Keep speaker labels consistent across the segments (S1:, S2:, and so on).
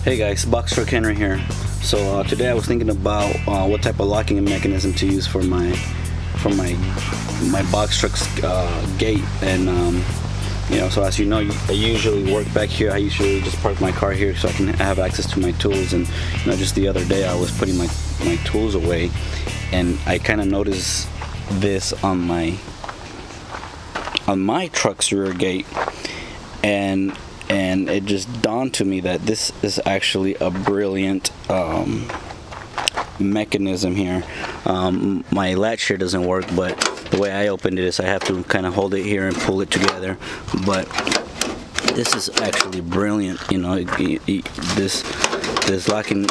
S1: Hey guys, BoxTruck Henry here. So today I was thinking about what type of locking mechanism to use for my BoxTruck's gate, and so as you know, I usually work back here. I usually just park my car here so I can have access to my tools. And just the other day I was putting my tools away, and I kind of noticed this on my truck's rear gate, and it just dawned to me that this is actually a brilliant mechanism here. My latch here doesn't work, but the way I opened it is I have to kind of hold it here and pull it together. But this is actually brilliant. This locking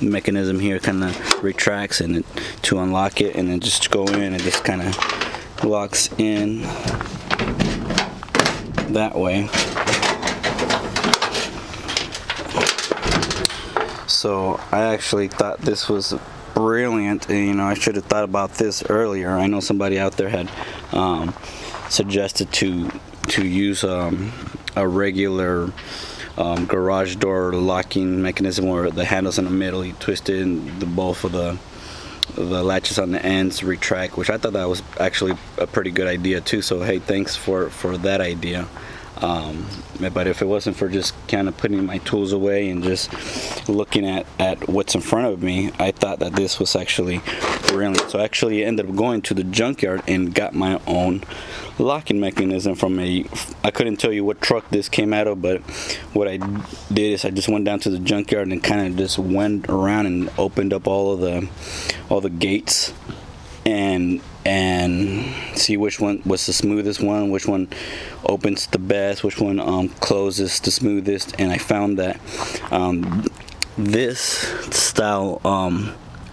S1: mechanism here kind of retracts and to unlock it, and then just go in and just kind of locks in that way. So I actually thought this was brilliant, and I should have thought about this earlier. I know somebody out there had suggested to use a regular garage door locking mechanism where the handle's in the middle, you twist it, and both of the latches on the ends retract, which I thought that was actually a pretty good idea too. So hey, thanks for that idea. But if it wasn't for just kind of putting my tools away and just looking at what's in front of me, I thought that this was actually brilliant. So I actually ended up going to the junkyard and got my own locking mechanism from I couldn't tell you what truck this came out of, but what I did is I just went down to the junkyard and kind of just went around and opened up all the gates and see which one was the smoothest one, which one opens the best, which one closes the smoothest. And I found that this style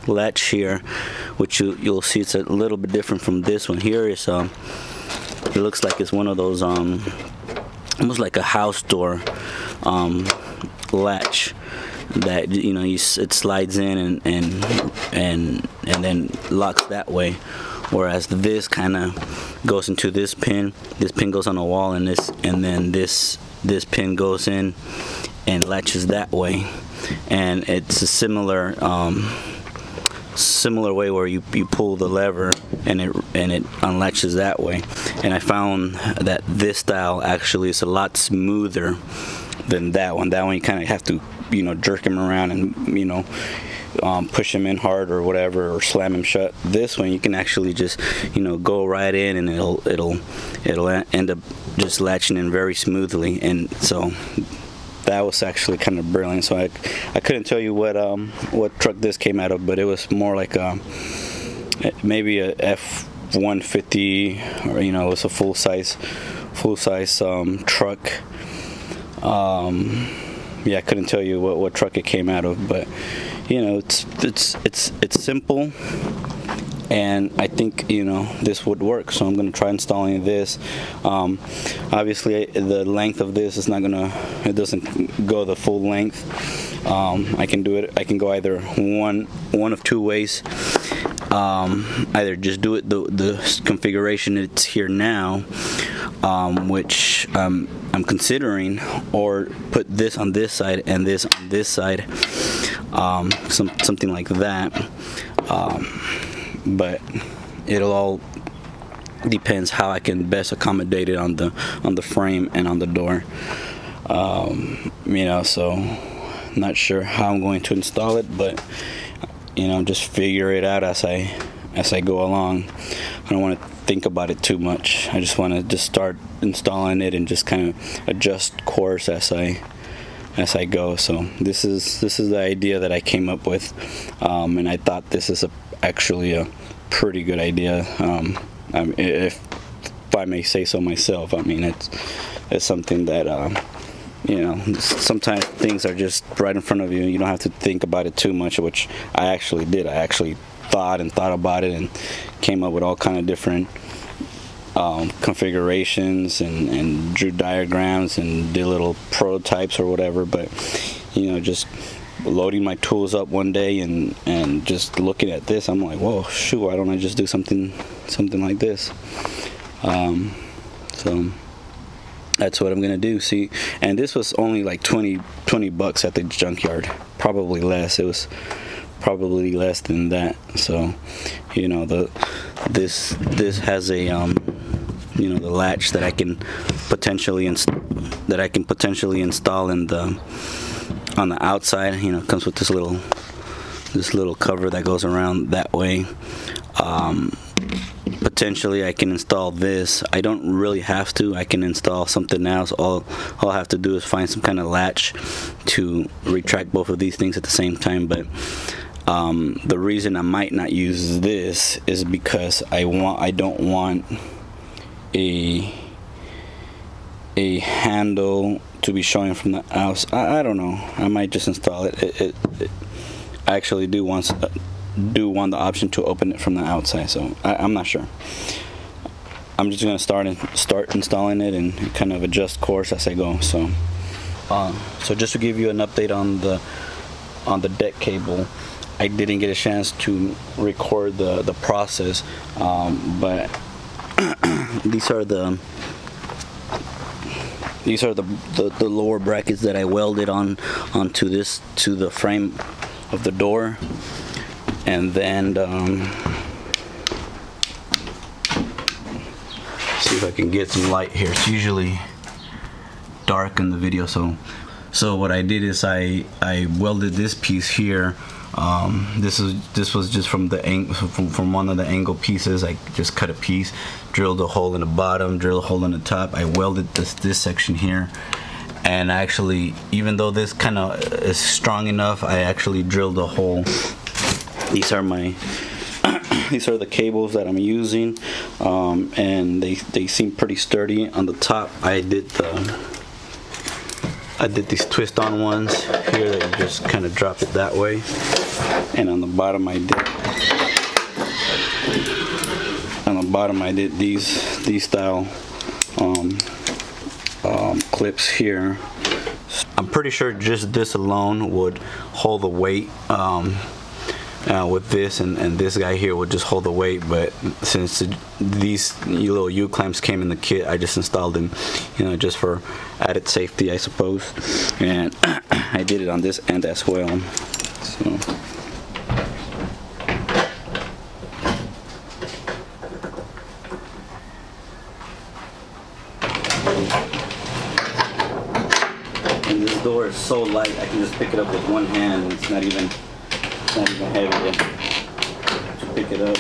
S1: latch here, which you'll see it's a little bit different from this one here, is it looks like it's one of those almost like a house door latch that it slides in and then locks that way, whereas this kind of goes into this pin goes on the wall, and then this pin goes in and latches that way. And it's a similar way where you pull the lever and it unlatches that way. And I found that this style actually is a lot smoother than that one. That one you kind of have to jerk him around and push him in hard or whatever, or slam him shut. This one you can actually just go right in, and it'll end up just latching in very smoothly. And so that was actually kind of brilliant. So I couldn't tell you what truck this came out of, but it was more like maybe a F-150, or it was a full size truck. Yeah, I couldn't tell you what truck it came out of, but it's simple, and I think this would work. So I'm going to try installing this. Obviously the length of this is it doesn't go the full length. I can go either one of two ways. Either just do it the configuration it's here now, which I'm considering, or put this on this side and this on this side, something like that. But it'll all depends how I can best accommodate it on the frame and on the door. So not sure how I'm going to install it, but just figure it out as I go along. I don't want to think about it too much. I just want to just start installing it and just kind of adjust course as I go. So this is the idea that I came up with, and I thought this is actually a pretty good idea. If I may say so myself. I mean, it's something that sometimes things are just right in front of you. You don't have to think about it too much, which I actually did. I actually thought about it and came up with all kind of different configurations and drew diagrams and did little prototypes or whatever. But just loading my tools up one day and just looking at this, I'm like, whoa, shoot, why don't I just do something like this? So that's what I'm gonna do. See, and this was only like 20 bucks at the junkyard, probably less. It was probably less than that. So, you know, this has a you know, the latch that I can potentially install in the on the outside. You know, it comes with this little cover that goes around that way. Potentially I can install this. I don't really have to. I can install something else. All I have to do is find some kind of latch to retract both of these things at the same time. But the reason I might not use this is because I don't want a handle to be showing from the outside. I don't know. I might just install it. I actually do want the option to open it from the outside, so I'm not sure. I'm just gonna start installing it and kind of adjust course as I go. So just to give you an update on the deck cable, I didn't get a chance to record the process, but these are the lower brackets that I welded onto the frame of the door. And then see if I can get some light here. It's usually dark in the video, so what I did is I welded this piece here. This was just from one of the angle pieces. I just cut a piece, drilled a hole in the bottom, drilled a hole in the top. I welded this section here, and actually, even though this kind of is strong enough, I actually drilled a hole. These are the cables that I'm using, and they seem pretty sturdy. On the top, I did these twist-on ones here that you just kind of drop it that way, and on the bottom I did these style clips here. I'm pretty sure just this alone would hold the weight. With this and this guy here would just hold the weight, but since these little U-clamps came in the kit, I just installed them, you know, just for added safety, I suppose. And I did it on this end as well. So and this door is so light, I can just pick it up with one hand. It's not even heavy to pick it up.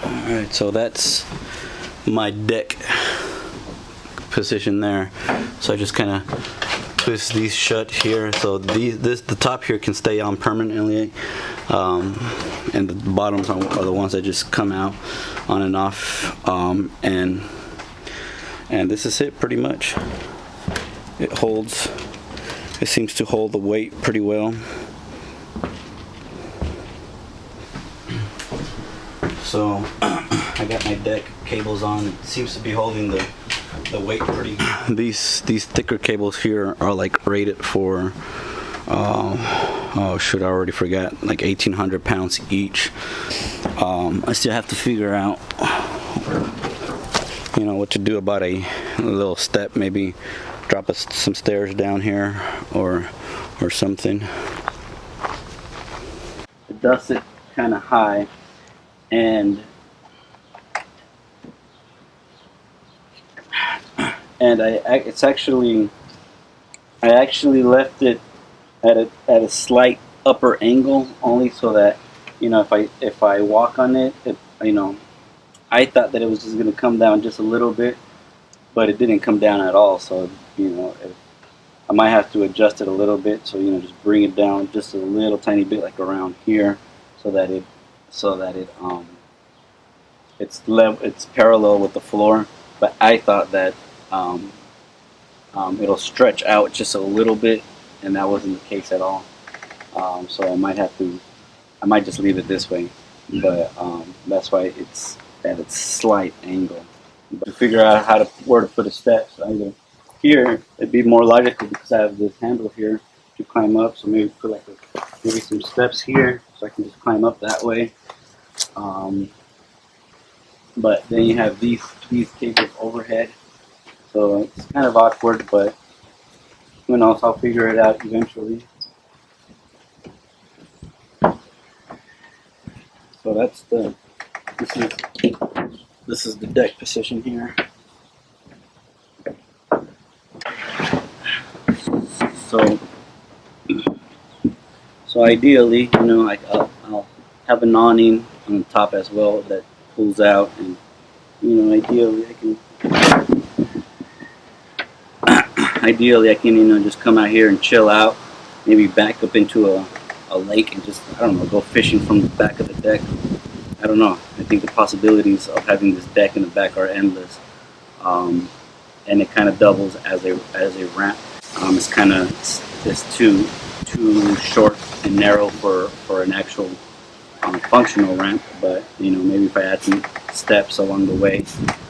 S1: Alright, so that's my deck position there. So I just kind of twist these shut here, so the top here can stay on permanently, and the bottoms are the ones that just come out on and off, and this is it pretty much. It seems to hold the weight pretty well. So I got my deck cables on. It seems to be holding the weight pretty good. These thicker cables here are like rated for oh shoot, I already forgot, like 1,800 pounds each. I still have to figure out, you know, what to do about a little step, maybe drop some stairs down here or something. It does it kind of high, and I actually left it at a slight upper angle, only so that, you know, if I walk on it, you know, I thought that it was just going to come down just a little bit, but it didn't come down at all. So, you know, I might have to adjust it a little bit, so just bring it down just a little tiny bit, like around here, so that it's parallel with the floor. But I thought that it'll stretch out just a little bit, and that wasn't the case at all. So I might just leave it this way, but that's why it's at its slight angle. But to figure out where to put the steps, either here, it'd be more logical because I have this handle here to climb up. So maybe put maybe some steps here, so I can just climb up that way. But then you have these cables overhead, so it's kind of awkward, but who knows? I'll figure it out eventually. So this is the deck position here. So ideally, I'll have an awning on the top as well that pulls out, and ideally I can just come out here and chill out, maybe back up into a lake and just, I don't know, go fishing from the back of the deck. I don't know. I think the possibilities of having this deck in the back are endless, and it kind of doubles as a ramp. It's too short and narrow for an actual functional ramp. But maybe if I add some steps along the way.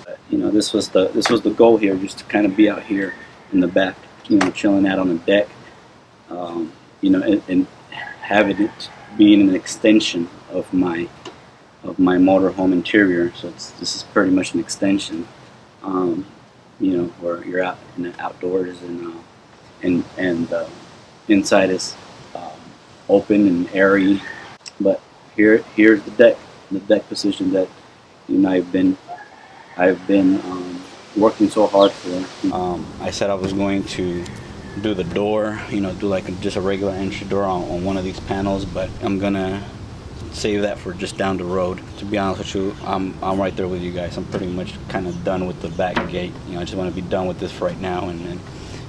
S1: But, this was the goal here, just to kind of be out here in the back, chilling out on the deck, and having it being an extension of my motorhome interior. So this is pretty much an extension, where you're out in the outdoors, and inside is open and airy. But here's the deck position that I've been working so hard for. I said I was going to do the door, do just a regular entry door on one of these panels, but I'm gonna save that for just down the road. To be honest with you, I'm right there with you guys. I'm pretty much kind of done with the back gate. I just want to be done with this for right now, and then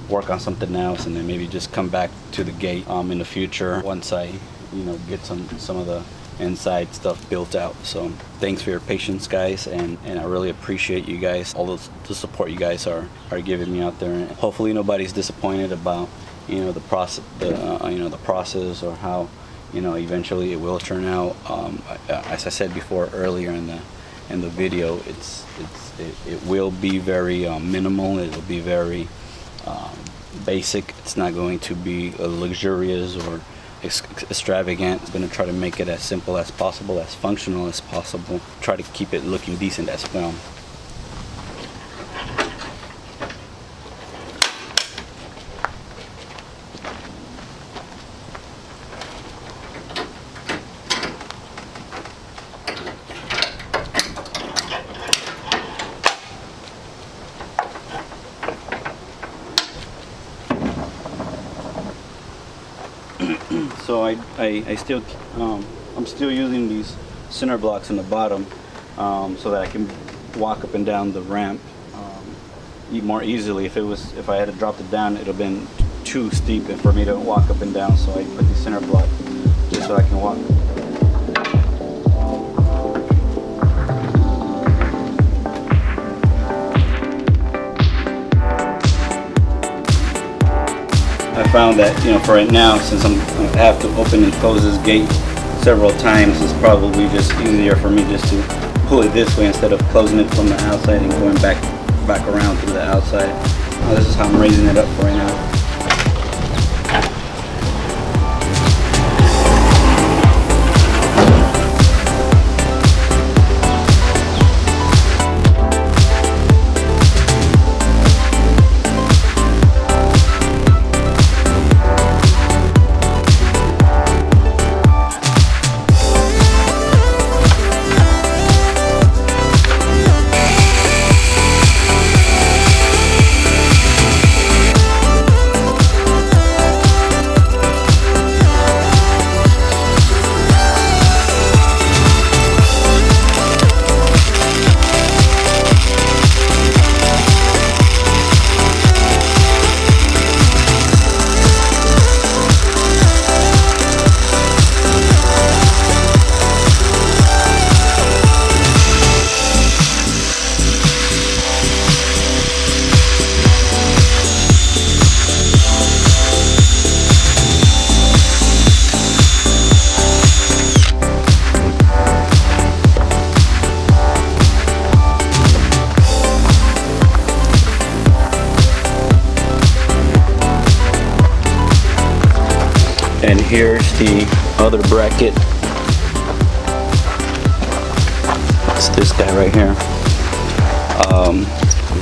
S1: work on something else, and then maybe just come back to the gate in the future once I get some of the inside stuff built out. So thanks for your patience, guys, and I really appreciate you guys, all the support you guys are giving me out there, and hopefully nobody's disappointed about the process or how eventually it will turn out. As I said before earlier in the video, it will be very minimal. It will be very basic. It's not going to be luxurious or extravagant. It's going to try to make it as simple as possible, as functional as possible. Try to keep it looking decent as well. So I'm still using these center blocks in the bottom, so that I can walk up and down the ramp more easily. If I had to drop it down, it would have been too steep for me to walk up and down. So I put these center blocks just so I can walk. I found that for right now, since I have to open and close this gate several times, it's probably just easier for me just to pull it this way instead of closing it from the outside and going back around through the outside. This is how I'm raising it up for right now. And here's the other bracket. It's this guy right here.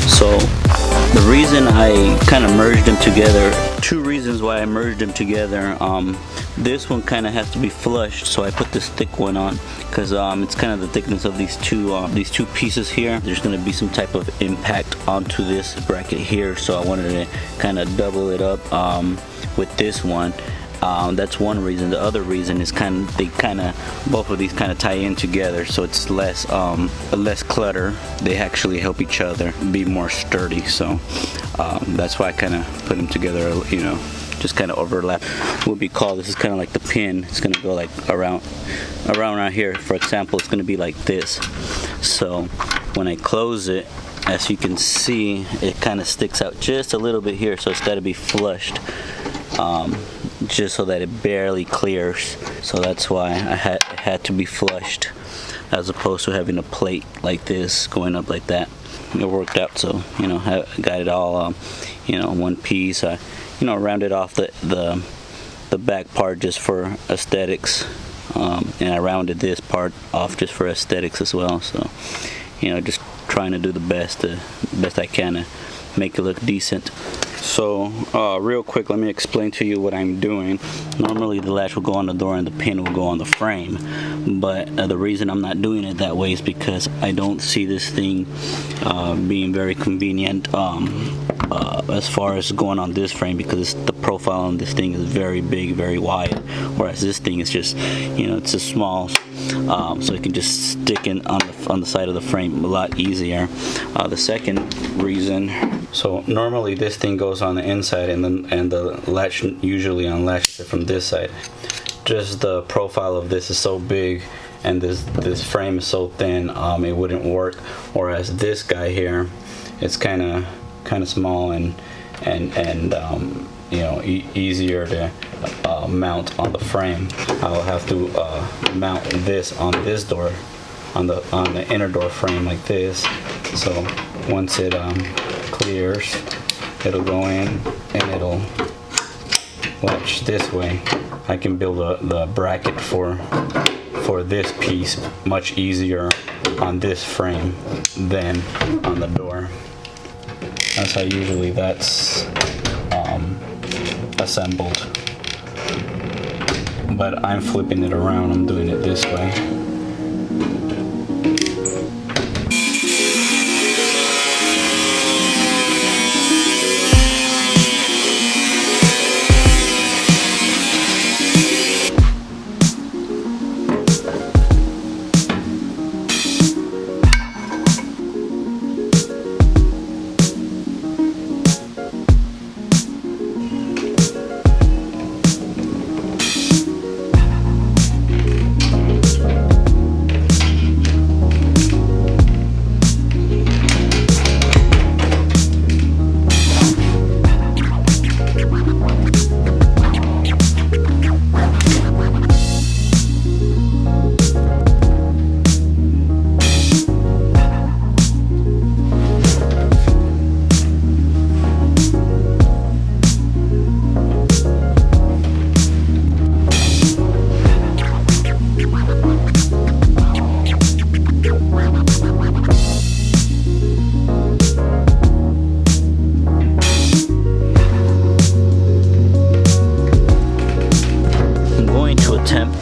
S1: So the reason I kind of merged them together, two reasons why I merged them together. This one kind of has to be flushed, so I put this thick one on because it's kind of the thickness of these two pieces here. There's going to be some type of impact onto this bracket here, so I wanted to kind of double it up with this one. That's one reason. The other reason is both of these kind of tie in together, so it's less clutter. They actually help each other be more sturdy. So that's why I kind of put them together. You know, just kind of overlap. What we call this is kind of like the pin. It's gonna go like around here. For example, it's gonna be like this. So when I close it, as you can see, it kind of sticks out just a little bit here. So it's got to be flushed. Just so that it barely clears, so that's why it had to be flushed, as opposed to having a plate like this going up like that. It worked out, so you know, I got it all you know, one piece. I rounded off the back part just for aesthetics, and I rounded this part off just for aesthetics as well. So you know, just trying to do the best I can to make it look decent. So real quick, let me explain to you what I'm doing. Normally the latch will go on the door and the pin will go on the frame, but the reason I'm not doing it that way is because I don't see this thing being very convenient as far as going on this frame, because the profile on this thing is very big, very wide, whereas this thing is just, you know, it's a small, so it can just stick in on the side of the frame a lot easier. The second reason, so normally this thing goes on the inside, and the latch usually unlatches it from this side. Just the profile of this is so big, and this frame is so thin, it wouldn't work. Whereas this guy here, it's kind of small and you know, easier to mount on the frame. I'll have to mount this on this door, on the inner door frame like this. So once it clears, it'll go in and it'll latch this way. I can build the bracket for this piece much easier on this frame than on the door. That's how usually that's assembled, but I'm flipping it around. I'm doing it this way.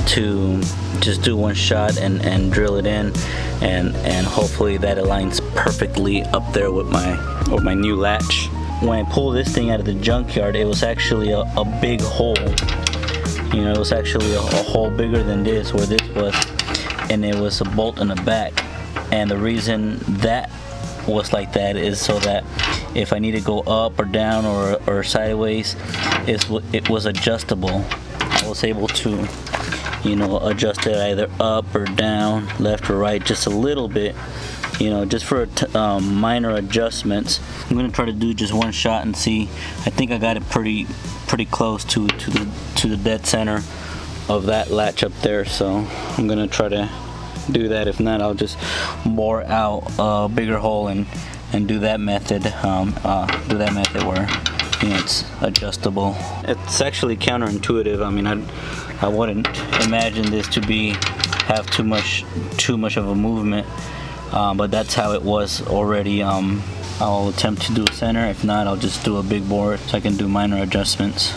S1: To just do one shot and drill it in, and hopefully that aligns perfectly up there with my new latch. When I pulled this thing out of the junkyard, it was actually a big hole. You know, it was actually a hole bigger than this, where this was, and it was a bolt in the back. And the reason that was like that is so that if I need to go up or down or sideways, it was adjustable. I was able to, you know, adjust it either up or down, left or right, just a little bit, you know, just for minor adjustments. I'm gonna try to do just one shot and see. I think I got it pretty close to the dead center of that latch up there, so I'm gonna try to do that. If not, I'll just bore out a bigger hole and do that method. Do that method where you know, it's adjustable. It's actually counterintuitive. I mean, I wouldn't imagine this to have too much of a movement, but that's how it was already. I'll attempt to do a center. If not, I'll just do a big bore so I can do minor adjustments.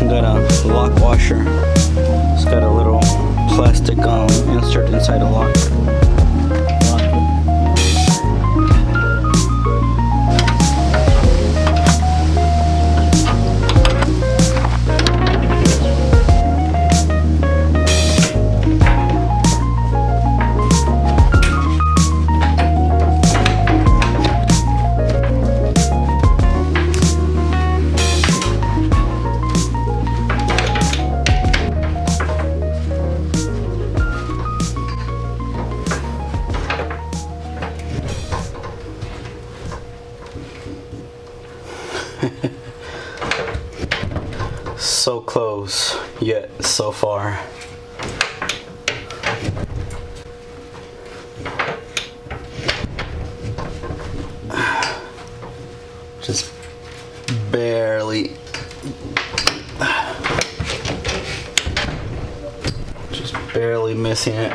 S1: Got a lock washer. It's got a little plastic insert inside the lock. So close, yet so far. Just barely. Just barely missing it.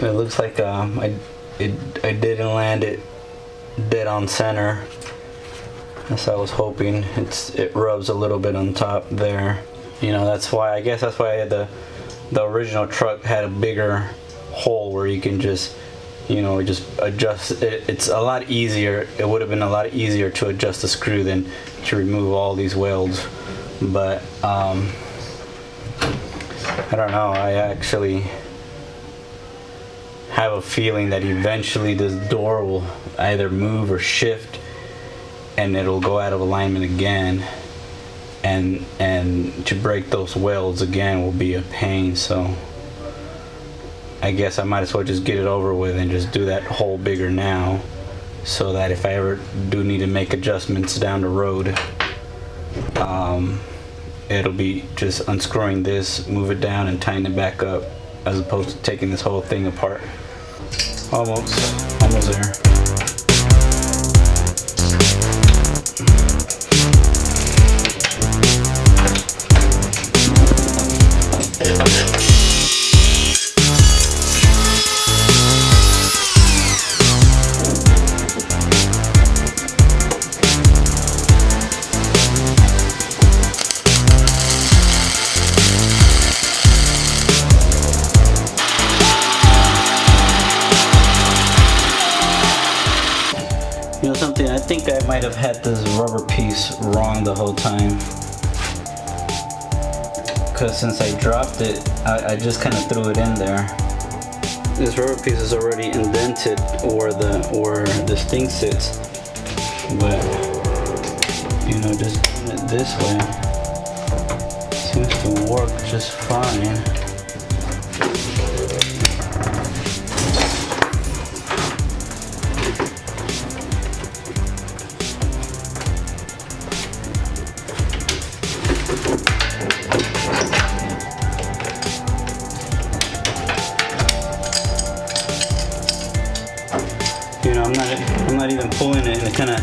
S1: It looks like I didn't land it dead on center. As I was hoping. It rubs a little bit on top there. You know, that's why, I guess that's why the original truck had a bigger hole where you can just, you know, just adjust it. It's a lot easier. It would have been a lot easier to adjust the screw than to remove all these welds. But I don't know, I actually have a feeling that eventually this door will either move or shift and it'll go out of alignment again, and to break those welds again will be a pain. So I guess I might as well just get it over with and just do that hole bigger now, so that if I ever do need to make adjustments down the road, it'll be just unscrewing this, move it down and tighten it back up, as opposed to taking this whole thing apart. Almost there. You know something, I think I might have had this rubber piece wrong the whole time. Because since I dropped it, I just kind of threw it in there. This rubber piece is already indented where this thing sits. But, you know, just doing it this way seems to work just fine. You know, I'm not even pulling it, and it kind of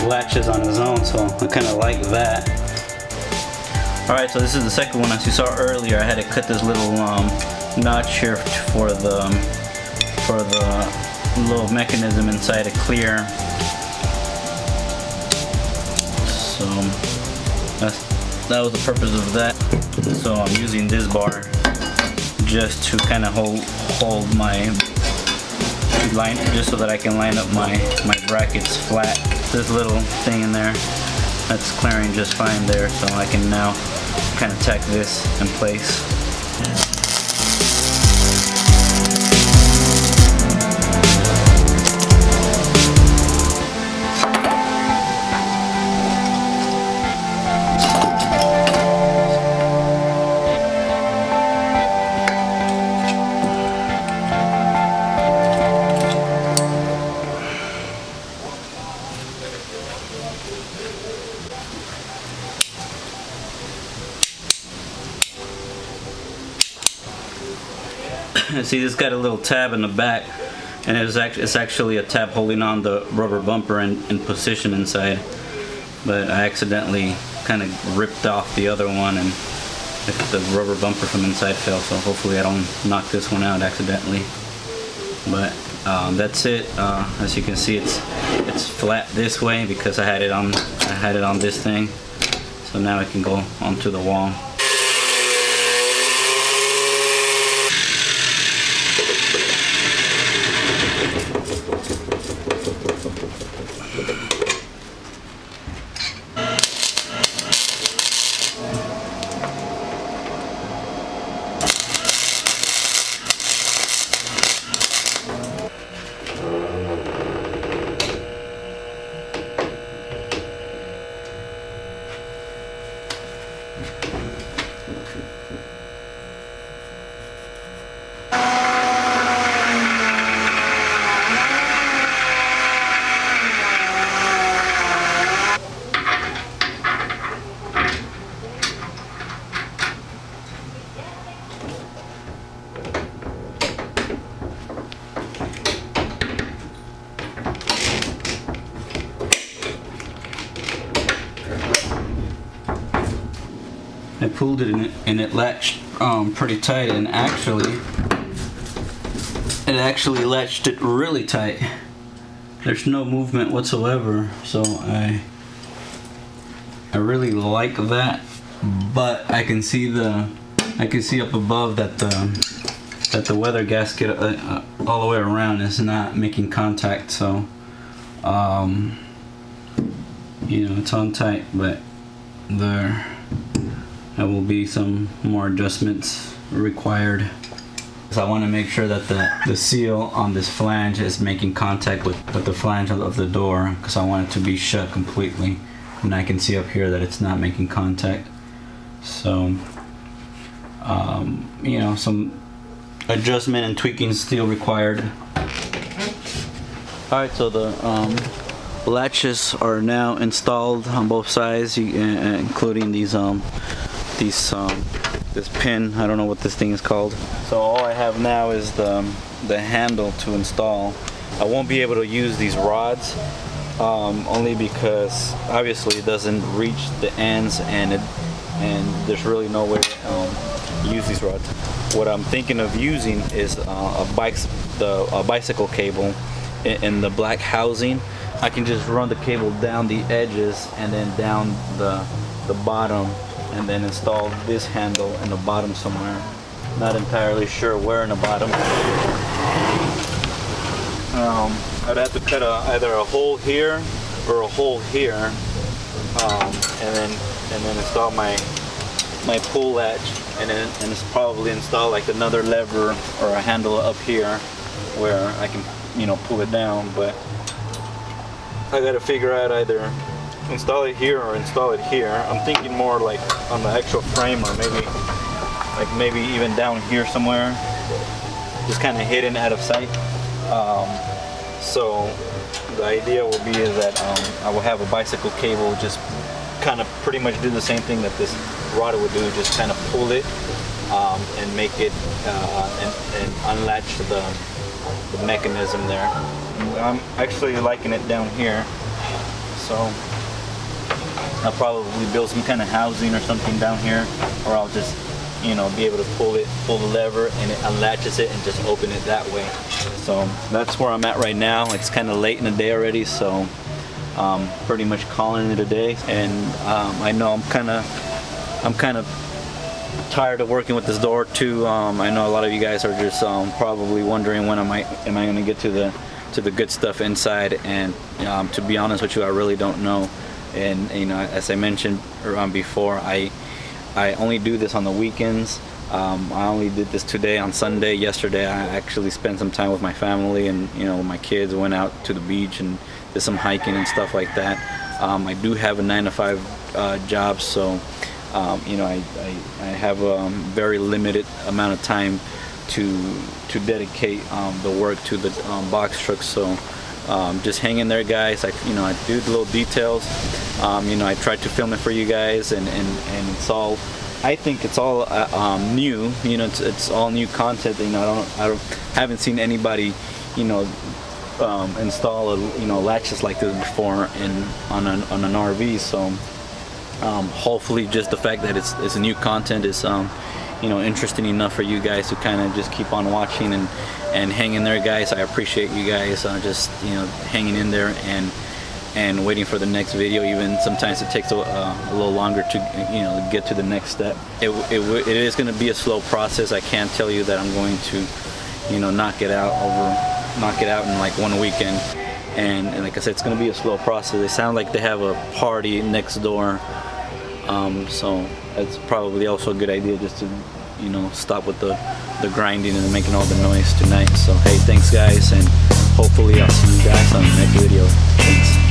S1: latches on its own, so I kind of like that. Alright, so this is the second one. As you saw earlier, I had to cut this little notch here for the little mechanism inside to clear. So that was the purpose of that. So I'm using this bar just to kind of hold my line, just so that I can line up my brackets flat. This little thing in there, that's clearing just fine there, so I can now kind of tack this in place. See, this got a little tab in the back, and it's actually a tab holding on the rubber bumper in position inside, but I accidentally kind of ripped off the other one and the rubber bumper from inside fell, so hopefully I don't knock this one out accidentally. But that's it. As you can see, it's flat this way because I had it on this thing, so now I can go onto the wall. I pulled it and it latched pretty tight, and it actually latched it really tight. There's no movement whatsoever, so I really like that. But I can see up above that the weather gasket all the way around is not making contact, so you know, it's on tight, but there will be some more adjustments required. So I want to make sure that the seal on this flange is making contact with the flange of the door, because I want it to be shut completely, and I can see up here that it's not making contact. So you know, some adjustment and tweaking is still required. Alright, so the latches are now installed on both sides, including this pin. I don't know what this thing is called. So all I have now is the handle to install. I won't be able to use these rods only because obviously it doesn't reach the ends, and there's really no way to use these rods. What I'm thinking of using is a bicycle cable in the black housing. I can just run the cable down the edges and then down the bottom, and then install this handle in the bottom somewhere. Not entirely sure where in the bottom. I'd have to cut either a hole here or a hole here, and then install my pull latch, and it's probably install like another lever or a handle up here where I can, you know, pull it down. But I gotta figure out either install it here or install it here. I'm thinking more like on the actual frame, or maybe even down here somewhere, just kind of hidden out of sight. So the idea will be is that I will have a bicycle cable, just kind of pretty much do the same thing that this rod would do, just kind of pull it and make it and unlatch the mechanism there. I'm actually liking it down here, so I'll probably build some kind of housing or something down here, or I'll just, you know, be able to pull the lever and it unlatches it and just open it that way. So that's where I'm at right now. It's kind of late in the day already, so pretty much calling it a day. And I know I'm kind of tired of working with this door too. I know a lot of you guys are just probably wondering when am I going to get to the good stuff inside, and to be honest with you, I really don't know. And you know, as I mentioned before, I only do this on the weekends. I only did this today on Sunday. Yesterday I actually spent some time with my family, and you know, my kids went out to the beach and did some hiking and stuff like that. I do have a 9-to-5 job, so you know, I have a very limited amount of time to dedicate the work to the box truck. So just hang in there, guys. I do the little details. You know, I tried to film it for you guys, and it's all, I think it's all new. You know, it's all new content. You know, I haven't seen anybody install latches like this before on an RV. So hopefully just the fact that it's new content is interesting enough for you guys to kind of just keep on watching and hang in there, guys. I appreciate you guys just hanging in there and waiting for the next video. Even sometimes it takes a little longer to get to the next step. It is going to be a slow process. I can't tell you that I'm going to knock it out in like one weekend. And like I said, it's going to be a slow process. They sound like they have a party next door, so it's probably also a good idea just to stop with the grinding and making all the noise tonight. So hey, thanks guys, and hopefully I'll see you guys on the next video. Thanks.